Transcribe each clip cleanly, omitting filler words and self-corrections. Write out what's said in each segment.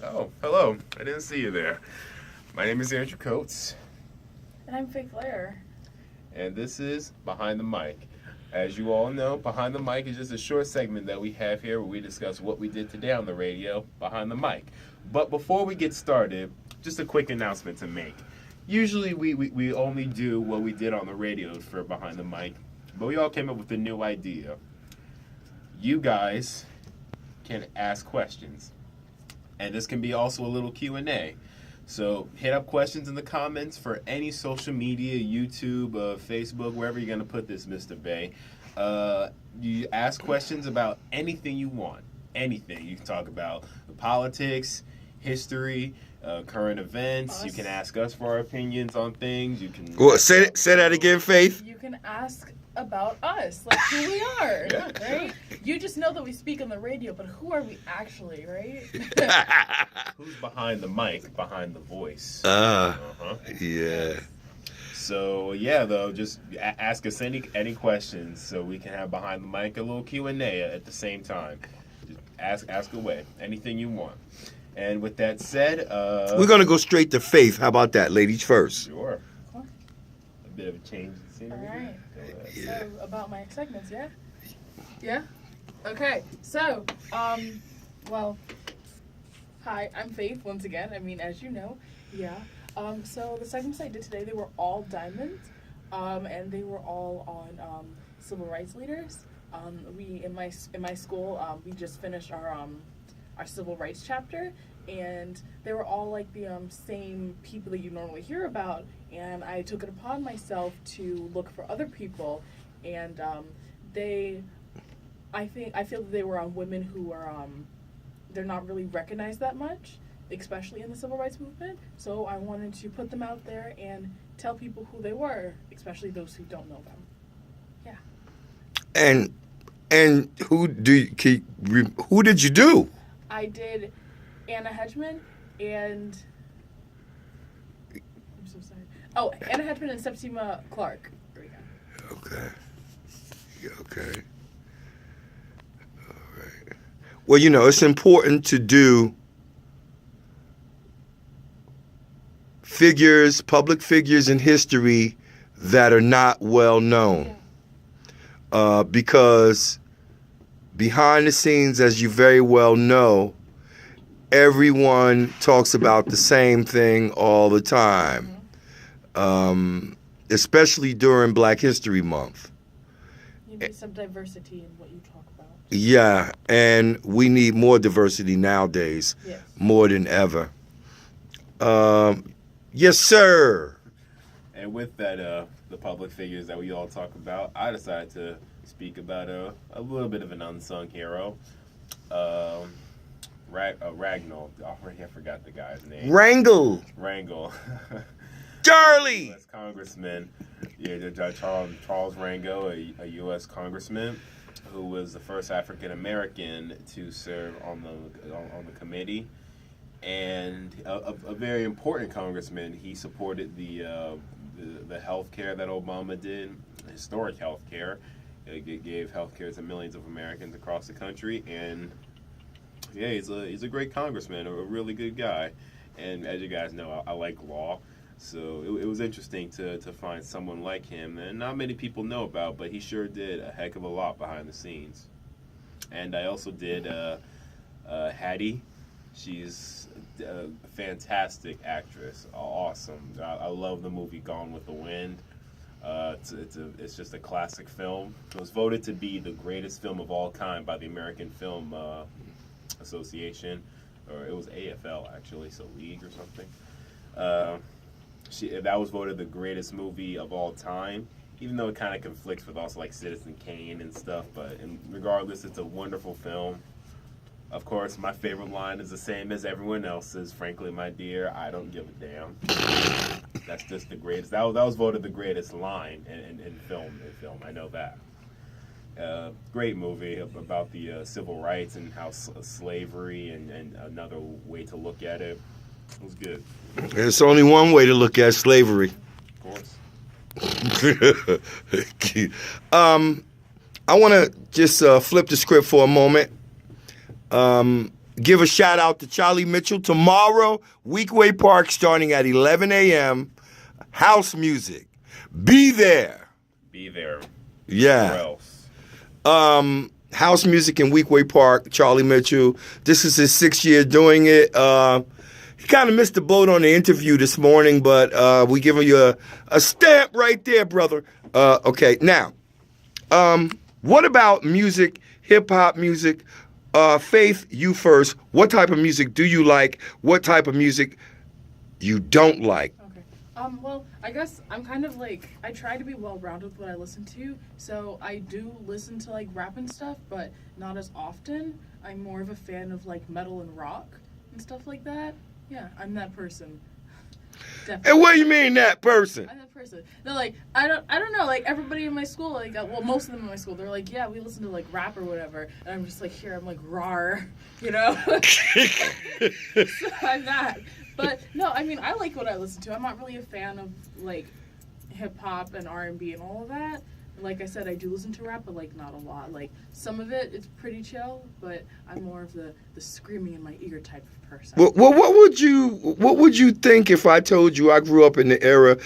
Oh, hello. I didn't see you there. My name is Andrew Coates. And I'm Fake Blair. And this is Behind the Mic. As you all know, Behind the Mic is just a short segment that we have here where we discuss what we did today on the radio, Behind the Mic. But before we get started, just a quick announcement to make. Usually we only do what we did on the radio for Behind the Mic, but we all came up with a new idea. You guys can ask questions. And this can be also a little Q&A. So hit up questions in the comments for any social media, YouTube, Facebook, wherever you're going to put this, Mr. Bay. You ask questions about anything you want. Anything. You can talk about politics, history, current events. Us. You can ask us for our opinions on things. You can Say that again, Faith. You can ask about us, like who we are, Yeah. right? You just know that we speak on the radio, but who are we actually, right? Who's behind the mic, behind the voice? Yeah. So yeah, though, just ask us any questions so we can have behind the mic a little Q&A at the same time. Just ask away anything you want. And with that said, We're gonna go straight to Faith. How about that, ladies first? Sure. A bit of a change in scenery. All right. Yeah. So about my segments, yeah? Yeah? Okay. So, well, hi, I'm Faith once again. I mean, as you know, yeah. So the segments I did today, they were all diamonds, and they were all on civil rights leaders. We in my school, we just finished our civil rights chapter, and they were all like the same people that you normally hear about, and I took it upon myself to look for other people, and I feel that they were women who are they're not really recognized that much, especially in the civil rights movement. So I wanted to put them out there and tell people who they were, especially those who don't know them. Yeah. And who did you do? I did Anna Hedgeman and I'm so sorry. Oh, Anna Hedgeman and Septima Clark. There we go. Okay. All right. Well, it's important to do public figures in history that are not well known. Yeah. Because behind the scenes, as you very well know, everyone talks about the same thing all the time, especially during Black History Month. You need some diversity in what you talk about. Yeah, and we need more diversity nowadays, Yes. more than ever. Yes, sir. And with that, the public figures that we all talk about, I decided to speak about a little bit of an unsung hero. Ragnall. Already I forgot the guy's name. Wrangle. Charlie. U.S. Congressman. Yeah, Charles Rango, a U.S. congressman who was the first African American to serve on the committee, and a very important congressman. He supported the health care that Obama did, historic health care. It gave health care to millions of Americans across the country, and yeah, he's a great congressman, a really good guy. And as you guys know, I like law, so it was interesting to find someone like him, and not many people know about, but he sure did a heck of a lot behind the scenes. And I also did Hattie. She's a fantastic actress, awesome. I love the movie Gone with the Wind. It's just a classic film. It was voted to be the greatest film of all time by the American Film Association, or it was AFL actually, so League or something. That was voted the greatest movie of all time, even though it kind of conflicts with also like Citizen Kane and stuff. But regardless, it's a wonderful film. Of course, my favorite line is the same as everyone else's. Frankly, my dear, I don't give a damn. That's just the greatest. That was voted the greatest line in film. I know that. Great movie about the civil rights and how slavery and another way to look at it. It was good. There's only one way to look at slavery. Of course. I want to just flip the script for a moment. give a shout out to Charlie Mitchell. Tomorrow, Weekway Park starting at 11 a.m. House music. Be there. Be there. Yeah. Where else? House music in Weekway Park, Charlie Mitchell. This is his 6th year doing it. He kind of missed the boat on the interview this morning, but we giving you a stamp right there, brother. Okay, now, what about music, hip-hop music? Faith, you first. What type of music do you like? What type of music you don't like? Okay. Well, I guess I'm kind of like, I try to be well-rounded with what I listen to, so I do listen to like rap and stuff, but not as often. I'm more of a fan of like metal and rock and stuff like that. Yeah, I'm that person. Definitely. And what do you mean that person? I'm that person. No, like I don't know. Like everybody in my school, like well, most of them in my school, they're like, yeah, we listen to like rap or whatever, and I'm just like here, I'm like rawr, you know. So I'm that. But no, I mean, I like what I listen to. I'm not really a fan of like hip hop and R&B and all of that. Like I said, I do listen to rap, but like not a lot. Like some of it, it's pretty chill, but I'm more of the screaming in my ear type of person. Well, what would you think if I told you I grew up in the era,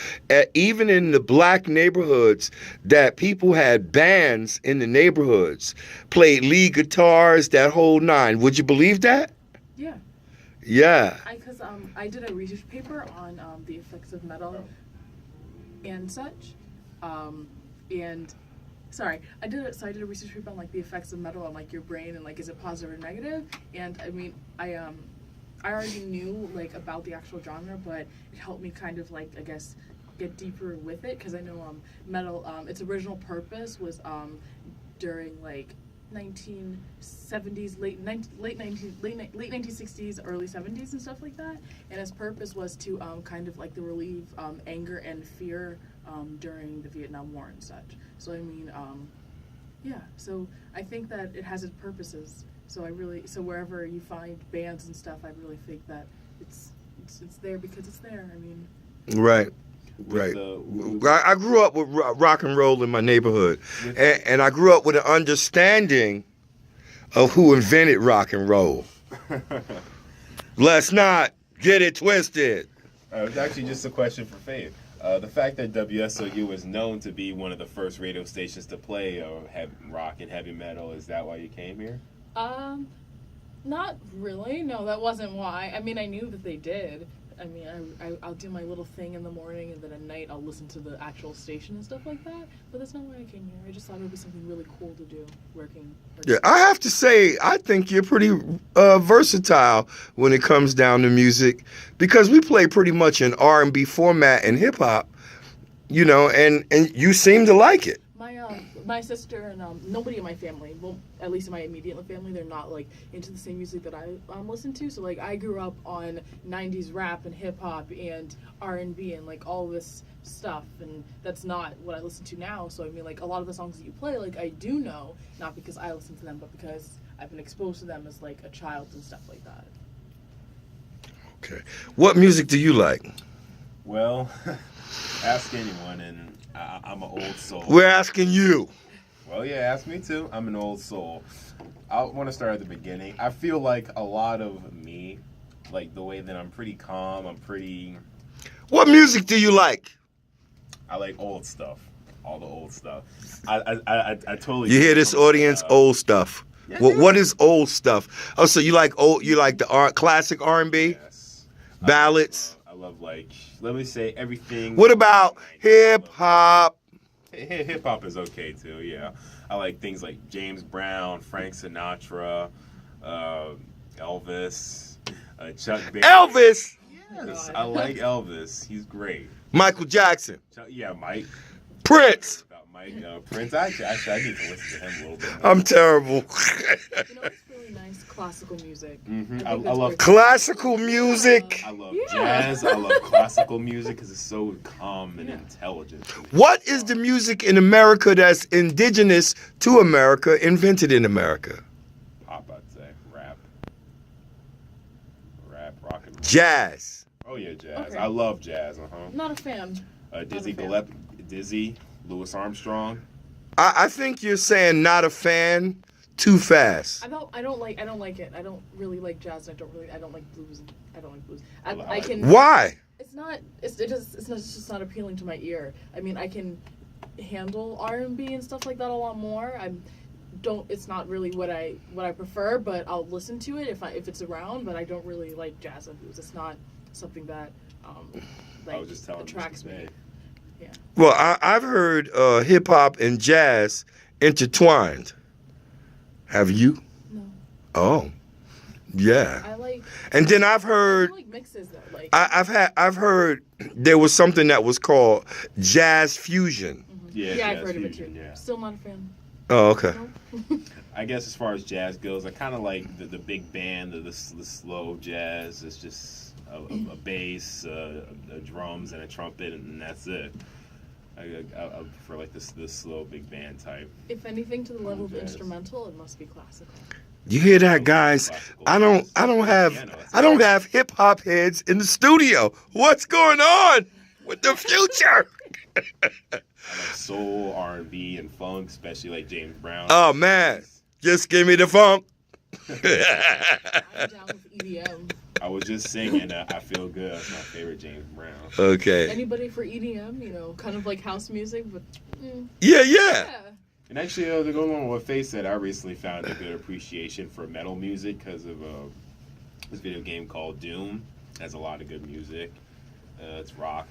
even in the black neighborhoods, that people had bands in the neighborhoods, played lead guitars, that whole nine? Would you believe that? Yeah. Yeah. Because I did a research paper on the effects of metal and such. And sorry, I did a research paper on like the effects of metal on like your brain and like is it positive or negative. And I mean, I already knew like about the actual genre, but it helped me kind of like I guess get deeper with it because I know metal its original purpose was during like 1970s, late 1960s, early 70s and stuff like that. And its purpose was to kind of like to relieve anger and fear during the Vietnam War and such. So I mean, yeah. So I think that it has its purposes. So wherever you find bands and stuff, I really think that it's there because it's there. I mean. Right. Right. I grew up with rock and roll in my neighborhood, and I grew up with an understanding of who invented rock and roll. Let's not get it twisted. It's actually just a question for Faith. The fact that WSOU is known to be one of the first radio stations to play rock and heavy metal, is that why you came here? Not really. No, that wasn't why. I mean, I knew that they did. I mean, I'll do my little thing in the morning, and then at night I'll listen to the actual station and stuff like that. But that's not why I came here. I just thought it would be something really cool to do, working. Yeah, I have to say, I think you're pretty versatile when it comes down to music, because we play pretty much an R&B format and hip hop, you know, and you seem to like it. My sister and nobody in my family, well, at least in my immediate family, they're not like into the same music that I listen to. So like I grew up on 90s rap and hip hop and R&B and like all this stuff, and that's not what I listen to now. So I mean, like a lot of the songs that you play, like I do know, not because I listen to them, but because I've been exposed to them as like a child and stuff like that. Okay, what music do you like? Well, ask anyone, and I'm an old soul. We're asking you. Well, yeah, ask me too. I'm an old soul. I want to start at the beginning. I feel like a lot of me, like the way that I'm pretty calm, What music do you like? I like old stuff. All the old stuff. I totally. You hear this audience? Old stuff. Yeah, What is old stuff? Oh, so you like the classic R&B? Yes. Ballads? I love like, let me say everything. What about hip hop? Hip hop is okay too, yeah. I like things like James Brown, Frank Sinatra, Elvis, Chuck Berry. Elvis! Yes, I like Elvis. He's great. Michael Jackson. Yeah, Mike. Prince. Prince. Actually, I need to listen to him a little bit more. I'm terrible. You know, it's really nice classical music. Mm-hmm. I love classical music. I love jazz. I love classical music because it's so calm and intelligent. What is the music in America that's indigenous to America, invented in America? Pop, I'd say. Rap, rock and roll. Jazz. Oh yeah, jazz. Okay. I love jazz. Not a fan. Dizzy, Louis Armstrong. I think you're saying not a fan too fast. I don't like it. I don't really like jazz. And I don't like blues. I don't like blues. I can. Why? It's just not appealing to my ear. I mean, I can handle R&B and stuff like that a lot more. It's not really what I prefer, but I'll listen to it if it's around. But I don't really like jazz and blues. It's not something that I was just telling attracts me. Yeah. Well, I've heard hip hop and jazz intertwined. Have you? No. Oh, yeah. I like. And then I've heard. I like mixes though. Like I've heard there was something that was called jazz fusion. Yeah, I've heard of it too. Yeah. Still not a fan. Oh, okay. No. I guess as far as jazz goes, I kind of like the big band, the slow jazz. It's just a bass, drums, and a trumpet, and that's it. I prefer like this slow big band type. If anything, to the level of Jazz. instrumental, it must be classical. You hear that, guys? I don't have hip hop heads in the studio. What's going on with the future? I like soul, R&B, and funk, especially like James Brown. Oh man, just give me the funk. I'm down with EDM. I was just singing. I Feel Good. That's my favorite James Brown. Okay. Anybody for EDM? Kind of like house music, but Yeah. And actually, to go along with what Faye said, I recently found a good appreciation for metal music because of this video game called Doom. It has a lot of good music. It's rock.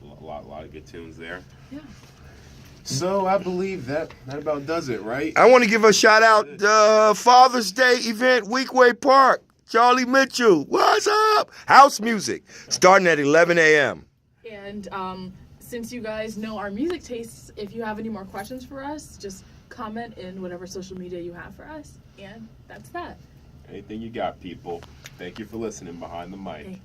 A lot of good tunes there. Yeah. So I believe that about does it, right? I want to give a shout out the Father's Day event, Weekway Park. Charlie Mitchell, what's up? House music starting at 11 a.m. And since you guys know our music tastes, if you have any more questions for us, just comment in whatever social media you have for us. And that's that. Anything you got, people. Thank you for listening behind the mic. Okay.